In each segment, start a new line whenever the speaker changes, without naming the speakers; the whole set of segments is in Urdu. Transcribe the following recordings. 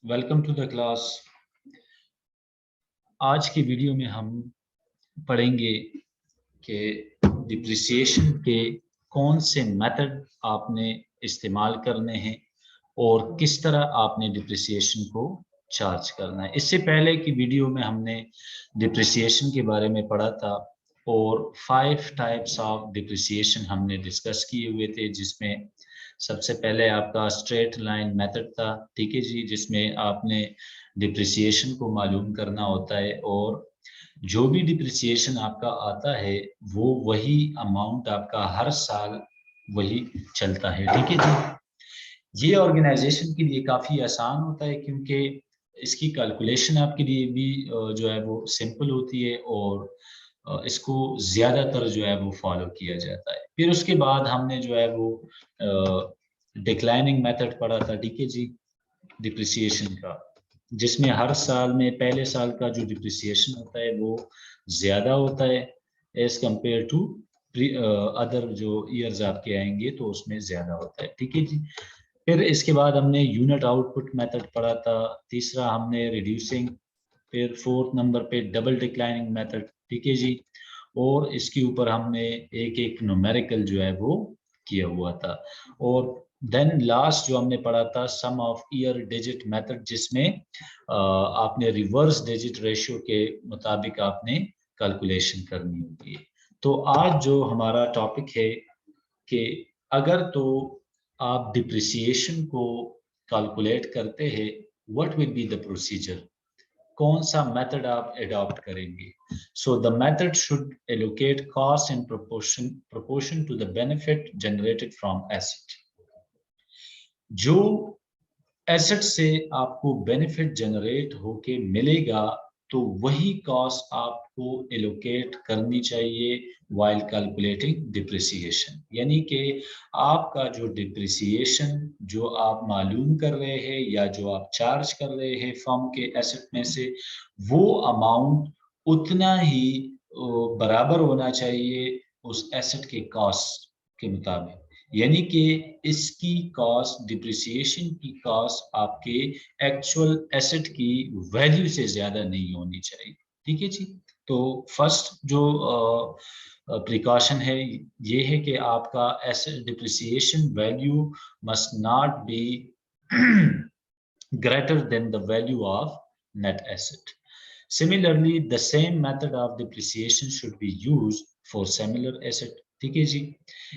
Welcome to the class. آج کی ویڈیو میں ہم پڑھیں گے کہ ڈپریسیشن کے کون سے میتھڈ آپ نے استعمال کرنے ہیں اور کس طرح آپ نے ڈپریسیشن کو چارج کرنا ہے. اس سے پہلے کی ویڈیو میں ہم نے ڈپریسیشن کے بارے میں پڑھا تھا اور 5 ٹائپس آف ڈپریسیشن ہم نے ڈسکس کیے ہوئے تھے، جس میں سب سے پہلے آپ کا اسٹریٹ لائن میتھڈ تھا. ٹھیک ہے جی، جس میں آپ نے ڈپریسیشن کو معلوم کرنا ہوتا ہے اور جو بھی ڈپریسیشن آپ کا آتا ہے وہ وہی اماؤنٹ آپ کا ہر سال وہی چلتا ہے. ٹھیک ہے جی، یہ آرگنائزیشن کے لیے کافی آسان ہوتا ہے کیونکہ اس کی کیلکولیشن آپ کے لیے بھی جو ہے وہ سمپل ہوتی ہے اور اس کو زیادہ تر جو ہے وہ فالو کیا جاتا ہے. پھر اس کے بعد ہم نے جو ہے وہ ڈکلائننگ میتھڈ پڑھا تھا. ٹھیک ہے جی، ڈپریسیشن کا، جس میں ہر سال میں پہلے سال کا جو ڈپریسیشن ہوتا ہے وہ زیادہ ہوتا ہے ایز کمپیئر ٹو ادر جو ایئرز آپ کے آئیں گے تو اس میں زیادہ ہوتا ہے. ٹھیک ہے جی، پھر اس کے بعد ہم نے یونٹ آؤٹ پٹ میتھڈ پڑھا تھا. تیسرا ہم نے ریڈیوسنگ، پھر 4 نمبر پہ ڈبل ڈکلائننگ میتھڈ. ٹھیک ہے جی، اور اس کے اوپر ہم نے ایک نومیریکل جو ہے وہ کیا ہوا تھا. اور دین لاسٹ جو ہم نے پڑھا تھا سم آف ایئر ڈیجٹ میتھڈ، جس میں آپ نے ریورس ڈیجٹ ریشیو کے مطابق آپ نے کیلکولیشن کرنی ہوتی ہے. تو آج جو ہمارا ٹاپک ہے کہ اگر تو آپ ڈپریسیشن کو کیلکولیٹ کرتے ہیں، what will be the procedure، کون سا میتھڈ آپ اڈاپٹ کریں گے. So the method should allocate cost in proportion to the benefit generated from asset. جو ایسٹ سے آپ کو بینیفٹ جنریٹ ہو کے ملے گا تو وہی کاسٹ آپ کو ایلوکیٹ کرنی چاہیے وائل کیلکولیٹنگ ڈپریسیشن. یعنی کہ آپ کا جو ڈپریسیشن جو آپ معلوم کر رہے ہیں یا جو آپ چارج کر رہے ہیں فرم کے ایسٹ میں سے، وہ اماؤنٹ اتنا ہی برابر ہونا چاہیے اس ایسٹ کے کاسٹ کے مطابق. یعنی کہ اس کی کاسٹ، ڈپریسیشن کی کاسٹ آپ کے ایکچوئل ایسٹ کی ویلیو سے زیادہ نہیں ہونی چاہیے. ٹھیک ہے جی، تو فرسٹ جو پریکاشن ہے یہ ہے کہ آپ کا asset depreciation value must not be greater than the value of net asset. Similarly, the same method of depreciation should be used for similar asset. ٹھیک ہے جی،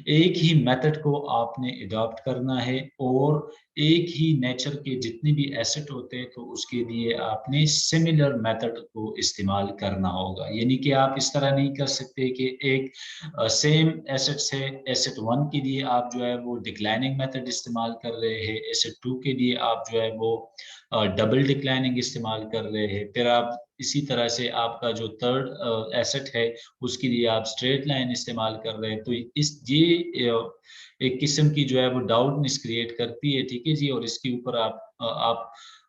ایک ہی میتھڈ کو آپ نے اڈاپٹ کرنا ہے اور ایک ہی نیچر کے جتنے بھی ایسٹ ہوتے ہیں تو اس کے لیے آپ نے سملر میتھڈ کو استعمال کرنا ہوگا. یعنی کہ آپ اس طرح نہیں کر سکتے کہ ایک سیم ایسٹ سے ایسٹ 1 کے لیے آپ جو ہے وہ ڈکلائننگ میتھڈ استعمال کر رہے ہیں، ایسٹ 2 کے لیے آپ جو ہے وہ ڈبل ڈکلائننگ استعمال کر رہے ہیں، پھر آپ اسی طرح سے آپ کا جو تھرڈ ایسٹ ہے اس کے لیے آپ اسٹریٹ لائن استعمال کر رہے ہیں. تو یہ ایک قسم کی جو ہے وہ ڈاؤٹنس کریٹ کرتی ہے. ٹھیک ہے جی، اور اس کے اوپر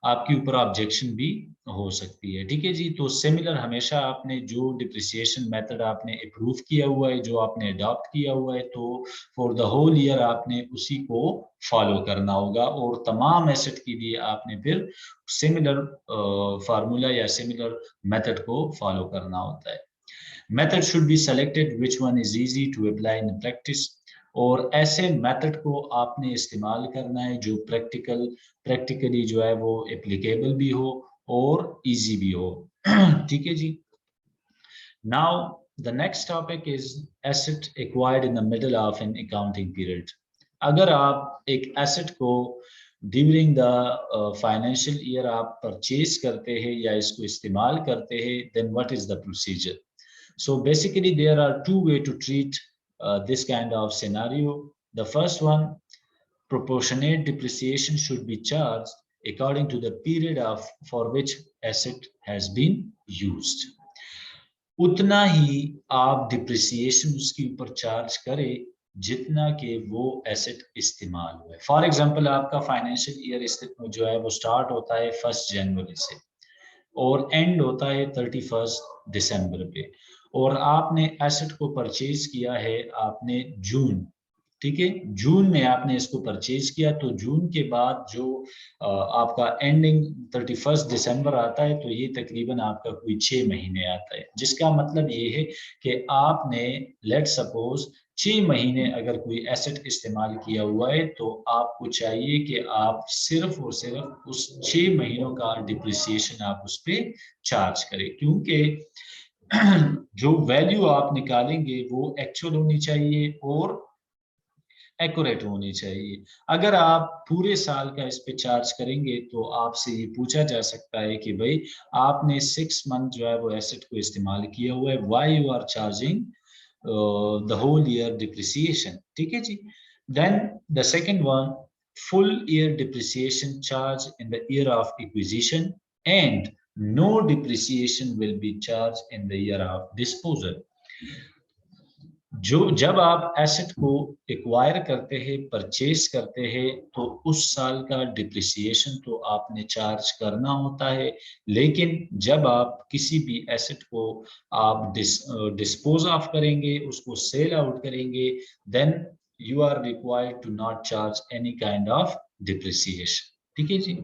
آپ کے اوپر آبجیکشن بھی ہو سکتی ہے. ٹھیک ہے جی، تو سملر ہمیشہ آپ نے جو ڈپریسیشن میتھڈ آپ نے اپروو کیا ہوا ہے، جو آپ نے اڈاپٹ کیا ہوا ہے، تو فور دا ہول ایئر آپ نے اسی کو فالو کرنا ہوگا اور تمام ایسٹ کے لیے آپ نے پھر سملر فارمولا یا سملر میتھڈ کو فالو کرنا ہوتا ہے. Method should be selected which one is easy to apply in practice, اور ایسے میتھڈ کو آپ نے استعمال کرنا ہے جو پریکٹیکلی جو ہے وہ اپلیکیبل بھی ہو اور ایزی بھی ہو. ٹھیک ہے جی. Now the next topic is asset acquired in the middle of an accounting period. اگر آپ ایک ایسٹ کو ڈیورنگ دا فائنینشیل ایئر آپ پرچیز کرتے ہیں یا اس کو استعمال کرتے ہیں، then what is the procedure? So basically there are two ways to treat this kind of scenario. The first one, proportionate depreciation should be charged according to the period for which asset has been used. اتنا ہی آپ ڈپریسیشن اس کے اوپر چارج کرے جتنا کہ وہ ایسٹ استعمال ہوئے. فار ایگزامپل آپ کا فائنینشیل ایئر جو ہے وہ سٹارٹ ہوتا ہے 1 جنوری سے اور اینڈ ہوتا ہے 31 دسمبر پہ، اور آپ نے ایسٹ کو پرچیز کیا ہے آپ نے جون ٹھیک ہے، جون میں آپ نے اس کو پرچیز کیا تو جون کے بعد جو آپ کا اینڈنگ 31 دسمبر آتا ہے تو یہ تقریباً آپ کا کوئی 6 مہینے آتا ہے، جس کا مطلب یہ ہے کہ آپ نے لیٹ سپوز 6 مہینے اگر کوئی ایسٹ استعمال کیا ہوا ہے تو آپ کو چاہیے کہ آپ صرف اور صرف اس 6 مہینوں کا ڈپریسیشن آپ اس پہ چارج کریں، کیونکہ جو ویلیو آپ نکالیں گے وہ ایکچوئل ہونی چاہیے اور ایکوریٹ ہونی چاہیے۔ اگر آپ پورے سال کا اس پہ چارج کریں گے تو آپ سے یہ پوچھا جا سکتا ہے کہ بھائی آپ نے 6 منتھ جو ہے وہ ایسٹ کو استعمال کیا ہوا ہے، why you are charging the whole year depreciation، ٹھیک ہے جی۔ Then the second one, full year depreciation charge in the year of acquisition and no depreciation will be charged in the year of disposal۔ جب آپ ایسٹ کو ایکوائر کرتے ہیں، پرچیز کرتے ہیں تو اس سال کا ڈپریسیشن تو آپ نے چارج کرنا ہوتا ہے، لیکن جب آپ کسی بھی ایسٹ کو آپ ڈسپوز آف کریں گے، اس کو سیل آؤٹ کریں گے، then you are required to not charge any kind of depreciation, ٹھیک ہے جی۔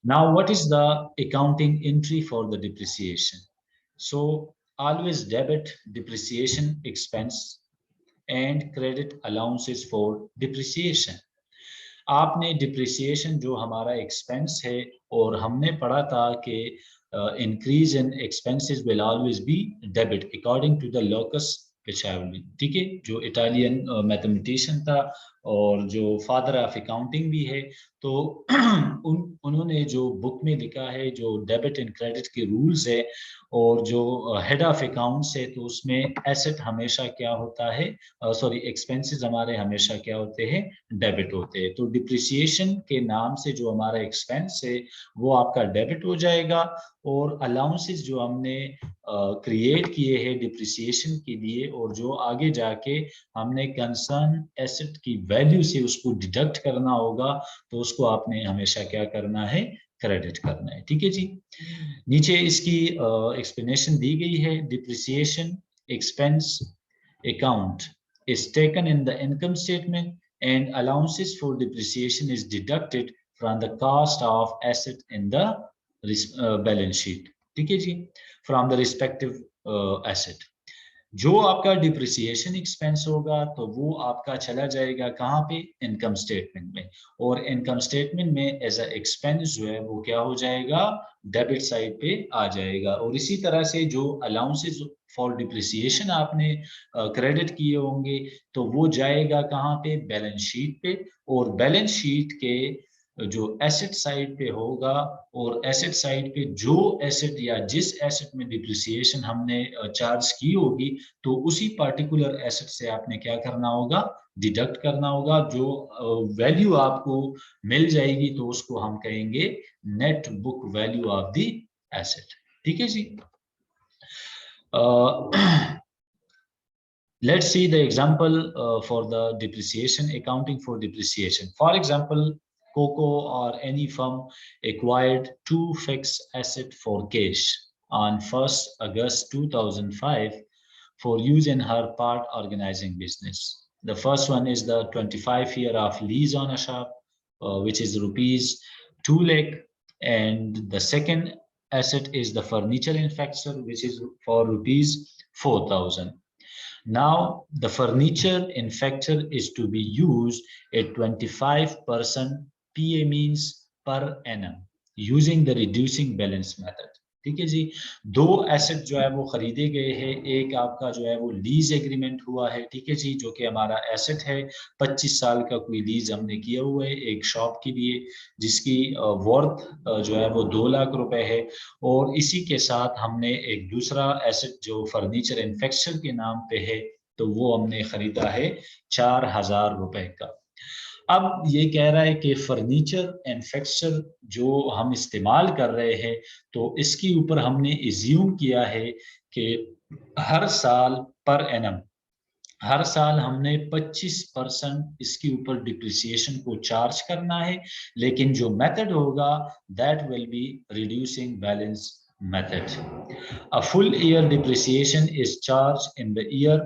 Now what is the accounting entry for the depreciation? So always debit depreciation expense and credit allowances for depreciation۔ آپ نے depreciation جو ہمارا expense ہے، اور ہم نے پڑھا تھا کہ increase in expenses will always be debit according to the locus peccavi، ٹھیک ہے، جو اٹالین میتھمیٹیشین تھا اور جو فادر آف اکاؤنٹنگ بھی ہے، تو انہوں نے جو بک میں لکھا ہے جو ڈیبٹ اینڈ کریڈٹ کے رولز ہے اور جو ہیڈ آف اکاؤنٹس ہے، تو اس میں ایسٹ ہمیشہ کیا ہوتا ہے، سوری ایکسپینسز ہمارے ہمیشہ کیا ہوتے ہیں، ڈیبٹ ہوتے ہیں۔ تو ڈپریسیشن کے نام سے جو ہمارا ایکسپینس ہے وہ آپ کا ڈیبٹ ہو جائے گا، اور الاؤنسز جو ہم نے کریٹ کیے ہیں ڈپریسیشن کے لیے اور جو آگے جا کے ہم نے کنسرن ایسٹ کی ویلیو سے اس کو ڈیڈکٹ کرنا ہوگا، تو اس کو آپ نے ہمیشہ کیا کرنا ہے، کریڈٹ کرنا ہے، ٹھیک ہے جی۔ نیچے اس کی ایکسپلینیشن دی گئی ہے۔ Depreciation expense account is taken in the income statement and allowances for depreciation is deducted from the cost of asset in the balance sheet، ٹھیک ہے جی، from the respective asset۔ جو آپ کا ڈپریسیشن ایکسپینس ہوگا تو وہ آپ کا چلا جائے گا کہاں پہ، انکم سٹیٹمنٹ میں، اور انکم سٹیٹمنٹ میں ایز اے ایکسپینس جو ہے وہ کیا ہو جائے گا، ڈیبٹ سائڈ پہ آ جائے گا۔ اور اسی طرح سے جو الاؤنسز فار ڈپریسیشن آپ نے کریڈٹ کیے ہوں گے تو وہ جائے گا کہاں پہ، بیلنس شیٹ پہ، اور بیلنس شیٹ کے جو ایسٹ سائڈ پہ ہوگا، اور ایسٹ سائڈ پہ جو ایسٹ یا جس ایسٹ میں ڈپریسیشن ہم نے چارج کی ہوگی تو اسی پارٹیکولر ایسٹ سے آپ نے کیا کرنا ہوگا، ڈیڈکٹ کرنا ہوگا۔ جو ویلیو آپ کو مل جائے گی تو اس کو ہم کہیں گے net book value of the asset, ٹھیک ہے جی۔ Let's see the example for the depreciation, accounting for depreciation. For example, Coco or any firm acquired 2 fixed assets for cash on 1st August 2005 for use in her part organizing business. The first one is the 25 year of lease on a shop, which is rupees 2 lakh, and the second asset is the furniture manufacturer, which is for rupees 4,000. Now the furniture manufacturer is to be used at 25% PA means per annum using the reducing balance method، ٹھیک ہے جی۔ 2 ایسٹ جو ہے وہ خریدے گئے ہیں، ایک آپ کا جو ہے وہ لیز ایگریمنٹ ہوا ہے، ٹھیک ہے جی، جو کہ ہمارا ایسٹ ہے، 25 سال کا کوئی لیز ہم نے کیا ہوا ہے ایک شاپ کے لیے جس کی ورتھ جو ہے وہ 2 لاکھ روپے ہے، اور اسی کے ساتھ ہم نے ایک دوسرا ایسٹ جو فرنیچر مینوفیکچر کے نام پہ ہے تو وہ ہم نے خریدا ہے 4,000 روپے کا۔ اب یہ کہہ رہا ہے کہ فرنیچر مینوفیکچر جو ہم استعمال کر رہے ہیں تو اس کے اوپر ہم نے ایزیوم کیا ہے کہ ہر سال پر اینم، ہر سال ہم نے 25% اس کے اوپر ڈپریسیشن کو چارج کرنا ہے، لیکن جو میتھڈ ہوگا that will be reducing balance method. A full year depreciation is charged in the year